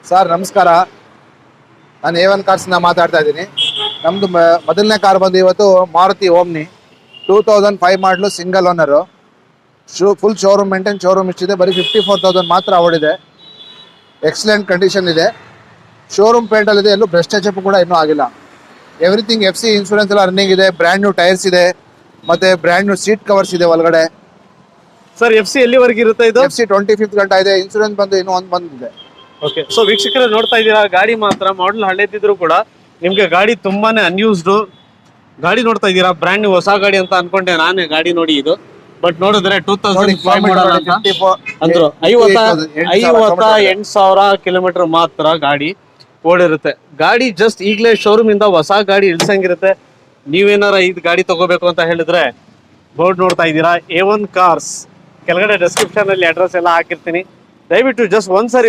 Sir ನಮಸ್ಕಾರ, ನಾನು A1 ಕಾರ್ಸ್ನ ಮಾತಾಡ್ತಾ ಇದ್ದೀನಿ. ನಮ್ಮದು ಮೊದಲನೇ ಕಾರ್ ಬಂದು ಇವತ್ತು ಮಾರುತಿ ಓಮ್ನಿ 2005 ಮಾಡಲು single owner. Full showroom maintain, showroom ಇಷ್ಟಿದೆ, ಬರೀ 54,000 ಮಾತ್ರ ಓಡಿದೆ. ಎಕ್ಸಲೆಂಟ್ ಕಂಡೀಷನ್ ಇದೆ, ಶೋರೂಮ್ ಪೇಂಟಲ್ಲಿದೆ, ಎಲ್ಲೂ ಬ್ರೆಸ್ಟೇಜಪ್ ಕೂಡ ಇನ್ನೂ ಆಗಿಲ್ಲ. ಎವ್ರಿಥಿಂಗ್ FC ಇನ್ಶೂರೆನ್ಸ್ ಎಲ್ಲ ರನ್ನಿಂಗ್ ಇದೆ, ಬ್ರ್ಯಾಂಡ್ ನ್ಯೂ ಟೈರ್ಸ್ ಇದೆ, ಮತ್ತೆ ಬ್ರ್ಯಾಂಡ್ ನ್ಯೂ ಸೀಟ್ ಕವರ್ಸ್ ಇದೆ ಒಳಗಡೆ. ಸರ್ FC ಎಲ್ಲಿವರೆಗೆ ಇರುತ್ತೆ ಇದು? FC 25th ಗಂಟ ಇದೆ, ಇನ್ಶೂರೆನ್ಸ್ ಬಂದು ಇನ್ನೂ ಒಂದು ಬಂದಿದೆ. ಓಕೆ, ಸೊ ವೀಕ್ಷಕರೇ ನೋಡ್ತಾ ಇದ್ದೀರಾ, ಗಾಡಿ ಮಾತ್ರ ಮಾಡಲ್ ಹಳೆದಿದ್ರು ಕೂಡ ನಿಮ್ಗೆ ಗಾಡಿ ತುಂಬಾನೇ ಅನ್ಯೂಸ್ಡ್ ಗಾಡಿ ನೋಡ್ತಾ ಇದ್ದೀರಾ. ಬ್ರ್ಯಾಂಡ್ ನ್ಯೂ ಹೊಸ ಗಾಡಿ ಅಂತ ಅನ್ಕೊಂಡೆ ನಾನೇ ಗಾಡಿ ನೋಡಿ ಇದು. ಬಟ್ ನೋಡಿದ್ರೆ 2005 ಮಾಡಲ್ ಅಂತ ಅಂದ್ರು. 58,000 ಕಿಲೋಮೀಟರ್ ಮಾತ್ರ ಗಾಡಿ ಓಡಿರುತ್ತೆ. ಗಾಡಿ ಜಸ್ಟ್ ಈಗಲೇ ಶೋರೂಮ್ ಇಂದ ಹೊಸ ಗಾಡಿ ಇಳಿಸಂಗಿರುತ್ತೆ. ನೀವೇನಾರ ಇದು ಗಾಡಿ ತಗೋಬೇಕು ಅಂತ ಹೇಳಿದ್ರೆ ಬೋರ್ಡ್ ನೋಡ್ತಾ ಇದ್ದೀರಾ, A1 ಕಾರ್ಸ್. ಕೆಳಗಡೆ ಡಿಸ್ಕ್ರಿಪ್ಷನ್ ಅಲ್ಲಿ ಅಡ್ರೆಸ್ ಎಲ್ಲ ಹಾಕಿರ್ತೀನಿ, ದಯವಿಟ್ಟು ಜಸ್ಟ್ ಒಂದ್ಸರಿ